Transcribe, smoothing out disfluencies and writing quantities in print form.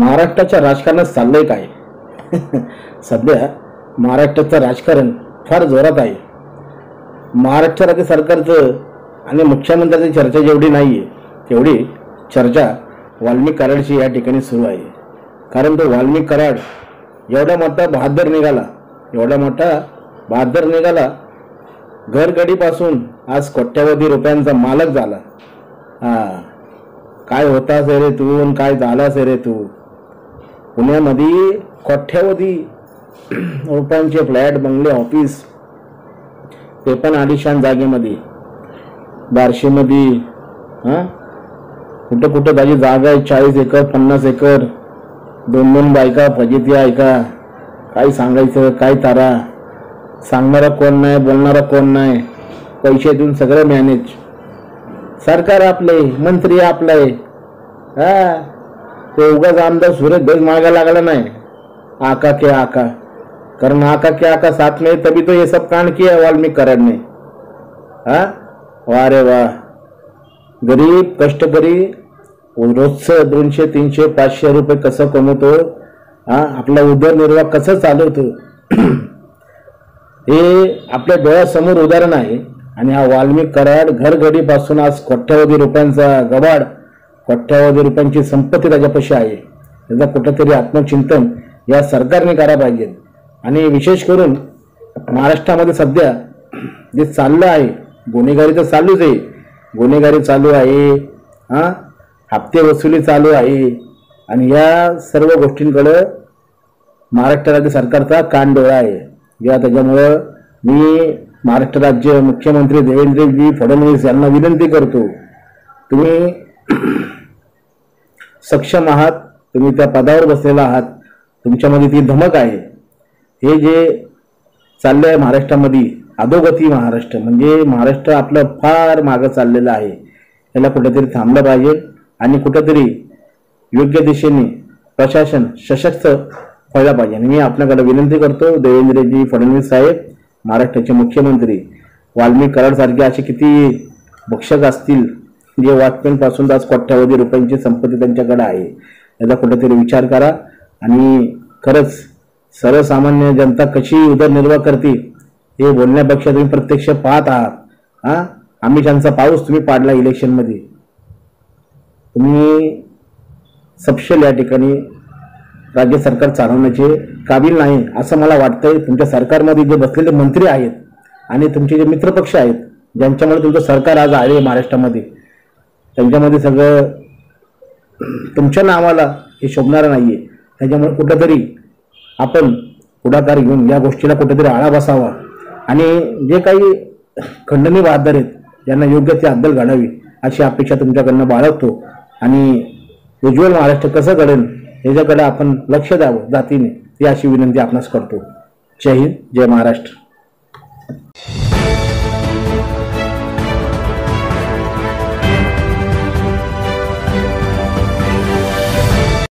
महाराष्ट्राच्या राजकारणात चाललंय काय? सध्या महाराष्ट्राचं राजकारण फार जोरात आहे. महाराष्ट्र राज्य सरकारचं आणि मुख्यमंत्र्यांची चर्चा जेवढी नाहीये तेवढी चर्चा वाल्मिक कराडची या ठिकाणी सुरू आहे. कारण तो वाल्मिक कराड एवढा मोठा बहादर निघाला, घरगडीपासून आज कोट्यावधी रुपयांचा मालक झाला. काय होतास रे तू आणि काय झालास रे तू? पुण्यामध्ये कोट्यावधी रुपयांचे फ्लॅट, बंगले, ऑफिस, ते पण आलिशान जागेमध्ये, बार्शीमध्ये. कुठं कुठं त्याची जागा आहे 40 एकर 50 एकर, 2-2 बायका फजिती आहे का? काय सांगायचं, काय तारा? सांगणारा कोण नाही, बोलणारा कोण नाही. पैसे देऊन सगळं मॅनेज. सरकार आपले, मंत्री आपले. ते उगाच आमदार सूरज देश मागायला लागला नाही. आका के आका, कारण आका के आका साथ में तभी तो ये सब कांड किया वाल्मिक कराड ने. वाह रे वाह. गरीब कष्टकरी रोजचं 200, 300, 500 रुपये कसं कमवतो, आपला उदरनिर्वाह कसं चालवतो, हे आपल्या डोळ्यासमोर उदाहरण आहे. आणि हा वाल्मिक कराड घरगडीपासून आज कोट्यावधी रुपयांचा गबाड, कोट्यावधी रुपयांची संपत्ती त्याच्यापाशी आहे. त्याचा कुठंतरी आत्मचिंतन या सरकारने करायला पाहिजे. आणि विशेष करून महाराष्ट्रामध्ये सध्या जे चाललं आहे, गुन्हेगारी तर चालूच आहे. गुन्हेगारी चालू आहे, हप्ते वसुली चालू आहे. आणि या सर्व गोष्टींकडे महाराष्ट्र राज्य सरकारचा कानडोळा आहे. त्याच्यामुळं मी महाराष्ट्र राज्य मुख्यमंत्री देवेंद्रजी फडणवीस यांना विनंती करतो, तुम्ही सक्षम आहात, तुम्ही त्या पदावर बसलेला आहात, तुमच्यामध्ये ती धमक आहे. हे जे चाललं आहे महाराष्ट्रामध्ये, अधोगती महाराष्ट्र, म्हणजे महाराष्ट्र आपलं फार मागं चाललेलं आहे. याला कुठेतरी थांबलं पाहिजे आणि कुठेतरी योग्य दिशेने प्रशासन सशक्त व्हायला पाहिजे. आणि मी आपल्याकडे विनंती करतो, देवेंद्रजी फडणवीस साहेब, महाराष्ट्राचे मुख्यमंत्री, वाल्मिक कराड सारखे असे किती भक्षक असतील जे वाटपेंपासून आज कोट्यावधी रुपयांची संपत्ती त्यांच्याकडे आहे, याचा कुठेतरी विचार करा. आणि खरंच सर्वसामान्य जनता कशी उदरनिर्वाह करते हे बोलण्यापेक्षा तुम्ही प्रत्यक्ष पाहत आहात. आम्ही त्यांचा पाऊस तुम्ही पाडला इलेक्शनमध्ये. तुम्ही सपशेल या ठिकाणी राज्य सरकार चालवण्याचे काबिल नाही असं मला वाटतंय. तुमच्या सरकारमध्ये जे बसलेले मंत्री आहेत आणि तुमचे जे मित्रपक्ष आहेत, ज्यांच्यामुळे तुमचं सरकार आज आहे महाराष्ट्रामध्ये, त्यांच्यामध्ये सगळं तुमच्या नावाला हे शोभणारं नाहीये. त्याच्यामुळे कुठंतरी आपण पुढाकार घेऊन या गोष्टीला कुठेतरी आळा बसावा. आणि जे काही खंडणी बहादर आहेत ज्यांना योग्य ती अद्दल घडावी अशी अपेक्षा तुमच्याकडनं बाळगतो. आणि उज्ज्वल महाराष्ट्र कसं घडेल याच्याकडे आपण लक्ष द्यावं जातीने, ही अशी विनंती आपणास करतो. जय हिंद, जय महाराष्ट्र.